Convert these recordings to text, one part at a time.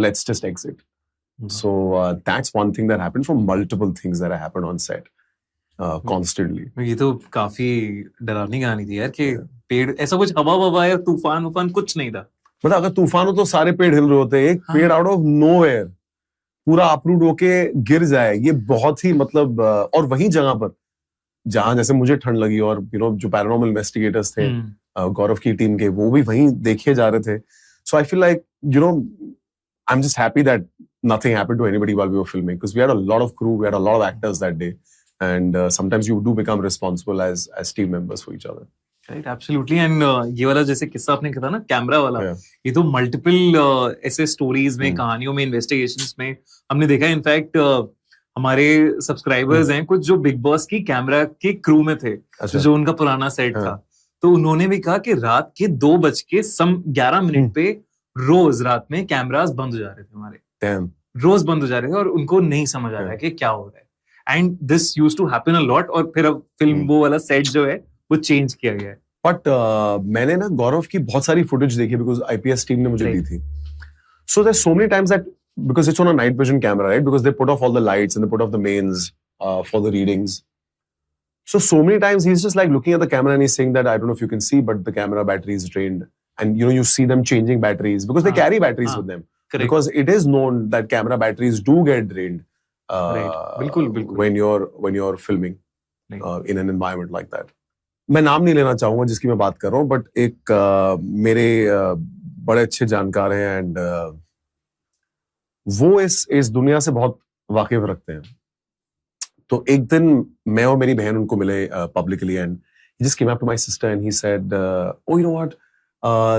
let's just exit. So that's one thing that happened from multiple things that happened on set constantly. ये तो काफी डरावनी कहानी थी यार कि पेड़ ऐसा कुछ हवा या तूफान कुछ नहीं था. मतलब अगर तूफान हो तो सारे पेड़ हिल रहे होते हैं. एक पेड़ आउट ऑफ नोवेयर पूरा अपरूट होके गिर जाए, ये बहुत ही मतलब और वही जगह पर जहां जैसे मुझे ठंड लगी और जो पैरानॉर्मल इन्वेस्टिगेटर्स थे गौरव की टीम के, वो भी वहीं देखे जा रहे थे. So I feel like I am just happy that nothing happened to anybody while we were filming, because we had a lot of crew, we had a lot of actors that day, and sometimes you do become responsible as team members for each other. Right, absolutely. And ये वाला जैसे किस्सा आपने कहा ना camera वाला, ये तो मल्टीपल ऐसे स्टोरीज में, कहानियों में, इन्वेस्टिगेशंस में हमने देखा है. इनफैक्ट हमारे सब्सक्राइबर्स हैं कुछ जो बिग बॉस की कैमरा के क्रू में थे, जो उनका पुराना सेट था, तो उन्होंने भी कहा कि रात के 2:11 पे रोज रात में कैमरास बंद हो जा रहे थे हमारे. रोज बंद हो जा रहे थे और उनको नहीं समझ आ रहा है कि क्या हो रहा है. And this used to happen a lot. और फिर अब फिल्म वो वाला सेट जो है वो चेंज किया गया है. बट मैंने ना गौरव की बहुत सारी फुटेज देखी, बिकॉज आईपीएस टीम ने मुझे दी थी. So there so many times that because it's on a night vision camera, right? Because they put off all the lights and they put off the mains for the readings. So many times he's just like looking at the camera and he's saying that, I don't know if you can see, but the camera battery is drained. And you see them changing batteries because they carry batteries with them. Correct. Because it is known that camera batteries do get drained when you're filming in an environment like that. मैं नाम नहीं लेना चाहूंगा जिसकी मैं बात कर रहा हूँ, बट एक मेरे बड़े अच्छे जानकार हैं एंड वो इस दुनिया से बहुत वाकिफ रखते हैं. तो एक दिन मैं और मेरी बहन उनको मिले publicly, and he just came up to my sister and he said, oh, you know what,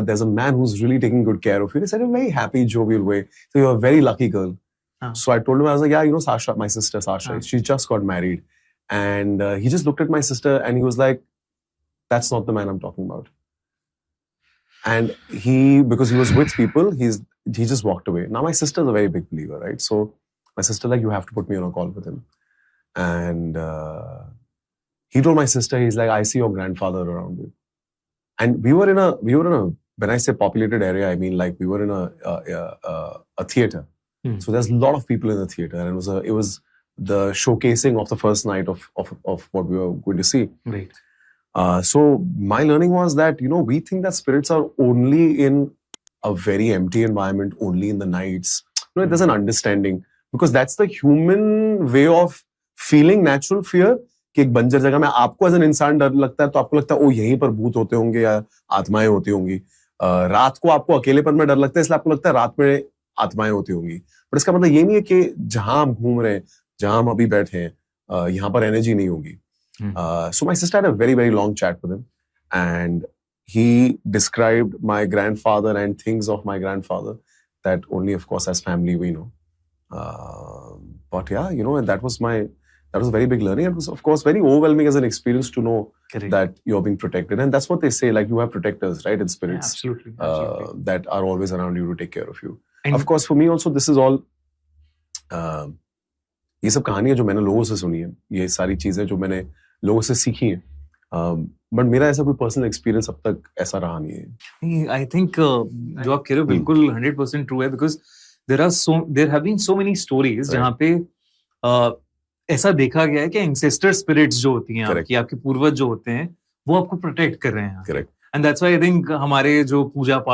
there's a man who's really taking good care of you. He said in a very happy, jovial way, so you're a very lucky girl. So I told him, I was like, yeah, Sasha, my sister Sasha, she just got married. And he just looked at my sister and he was like, that's not the man I'm talking about. And because he was with people, he just walked away. Now my sister's a very big believer, right? So my sister like, you have to put me on a call with him. And he told my sister, he's like, I see your grandfather around you. And we were in a when I say populated area, I mean like we were in a theater. So there's a lot of people in the theater, and it was the showcasing of the first night of what we were going to see. Right. So my learning was that we think that spirits are only in a very empty environment, only in the nights. There's an understanding, because that's the human way of feeling natural fear. कि एक बंजर जगह में आपको as an इंसान डर लगता है, तो आपको लगता है ओ यहीं पर भूत होते होंगे या आत्माएं होती होंगी. रात को आपको अकेलेपन में डर लगता है, इसलिए आपको लगता है रात में आत्माएं होती होंगी. पर इसका मतलब ये नहीं है कि जहां हम घूम रहे हैं, जहां हम अभी बैठे हैं, यहाँ पर एनर्जी नहीं होगी. So my sister had a very, very long chat with him, and he described my grandfather and things of my grandfather that only, of course, as family we know. But yeah, and that was a very big learning. It was, of course, very overwhelming as an experience to know that you're being protected. And that's what they say, like you have protectors, right, in spirits. Yeah, absolutely. That are always around you to take care of you. And of course, for me also, this is all, ये सब कहानियां जो मैंने लोगों से सुनी है, ये सारी चीजें जो मैंने लोगों से सीखी हैं, बट मेरा ऐसा कोई पर्सनल एक्सपीरियंस अब तक ऐसा रहा नहीं है. आई थिंक जो आप कह रहे हो बिल्कुल 100% ट्रू है, because there have been so many stories जहाँ पे ऐसा देखा गया है कि एंसेस्टर स्पिरिट्स जो होती हैं आपके पूर्वज जो होते हैं, वो आपको प्रोटेक्ट कर रहे हैं. Correct. And that's why I think हमारे जो पूजा पाठ